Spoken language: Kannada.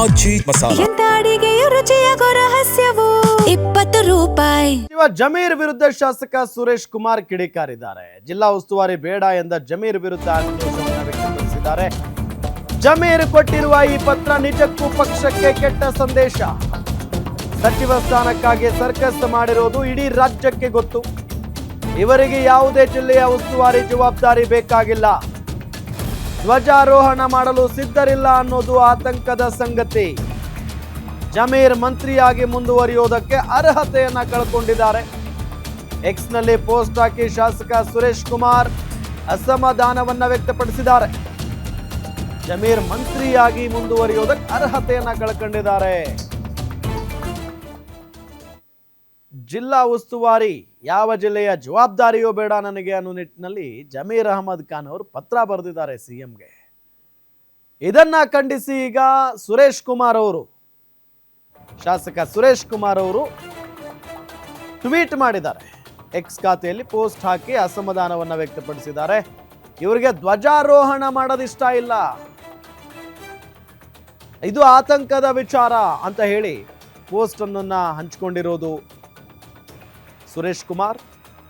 ಆಚಿ ಮಸಾಲ. ಎಂತ ಅಡಿಗೆಯ ರುಚಿಯಾಗೋ ರಹಸ್ಯವು 20 ರೂಪಾಯಿ. ಜಮೀರ್ ವಿರುದ್ಧ ಶಾಸಕ ಸುರೇಶ್ ಕುಮಾರ್ ಕಿಡಿಕಾರಿದ್ದಾರೆ. ಜಿಲ್ಲಾ ಉಸ್ತುವಾರಿ ಬೇಡ ಎಂದ ಜಮೀರ್ ವಿರುದ್ಧ ಆಕ್ರೋಶವನ್ನು ವ್ಯಕ್ತಪಡಿಸಿದ್ದಾರೆ. ಜಮೀರ್ ಕೊಟ್ಟಿರುವ ಈ ಪತ್ರ ನಿಜಕ್ಕೂ ಪಕ್ಷಕ್ಕೆ ಕೆಟ್ಟ ಸಂದೇಶ. ಸಚಿವ ಸ್ಥಾನಕ್ಕಾಗಿ ಸರ್ಕಸ್ ಮಾಡಿರೋದು ಇಡೀ ರಾಜ್ಯಕ್ಕೆ ಗೊತ್ತು. ಇವರಿಗೆ ಯಾವುದೇ ಜಿಲ್ಲೆಯ ಉಸ್ತುವಾರಿ ಜವಾಬ್ದಾರಿ ಬೇಕಾಗಿಲ್ಲ. ಧ್ವಜಾರೋಹಣ ಮಾಡಲು ಸಿದ್ಧರಿಲ್ಲ ಅನ್ನೋದು ಆತಂಕದ ಸಂಗತಿ. ಜಮೀರ್ ಮಂತ್ರಿಯಾಗಿ ಮುಂದುವರಿಯುವುದಕ್ಕೆ ಅರ್ಹತೆಯನ್ನ ಕಳ್ಕೊಂಡಿದ್ದಾರೆ. ಎಕ್ಸ್ನಲ್ಲಿ ಪೋಸ್ಟ್ ಹಾಕಿ ಶಾಸಕ ಸುರೇಶ್ ಕುಮಾರ್ ಅಸಮಾಧಾನವನ್ನ ವ್ಯಕ್ತಪಡಿಸಿದ್ದಾರೆ. ಜಮೀರ್ ಮಂತ್ರಿಯಾಗಿ ಮುಂದುವರಿಯುವುದಕ್ಕೆ ಅರ್ಹತೆಯನ್ನ ಕಳ್ಕೊಂಡಿದ್ದಾರೆ. ಜಿಲ್ಲಾ ಉಸ್ತುವಾರಿ ಯಾವ ಜಿಲ್ಲೆಯ ಜವಾಬ್ದಾರಿಯೋ ಬೇಡ ನನಗೆ ಅನ್ನೋ ನಿಟ್ಟಿನಲ್ಲಿ ಜಮೀರ್ ಅಹಮದ್ ಖಾನ್ ಅವರು ಪತ್ರ ಬರೆದಿದ್ದಾರೆ ಸಿಎಂಗೆ. ಇದನ್ನ ಖಂಡಿಸಿ ಈಗ ಸುರೇಶ್ ಕುಮಾರ್ ಅವರು, ಶಾಸಕ ಸುರೇಶ್ ಕುಮಾರ್ ಅವರು ಟ್ವೀಟ್ ಮಾಡಿದ್ದಾರೆ. ಎಕ್ಸ್ ಖಾತೆಯಲ್ಲಿ ಪೋಸ್ಟ್ ಹಾಕಿ ಅಸಮಾಧಾನವನ್ನ ವ್ಯಕ್ತಪಡಿಸಿದ್ದಾರೆ. ಇವರಿಗೆ ಧ್ವಜಾರೋಹಣ ಮಾಡೋದಿಷ್ಟ ಇಲ್ಲ, ಇದು ಆತಂಕದ ವಿಚಾರ ಅಂತ ಹೇಳಿ ಪೋಸ್ಟ್ ಅನ್ನ ಹಂಚಿಕೊಂಡಿರೋದು ಸುರೇಶ್ ಕುಮಾರ್.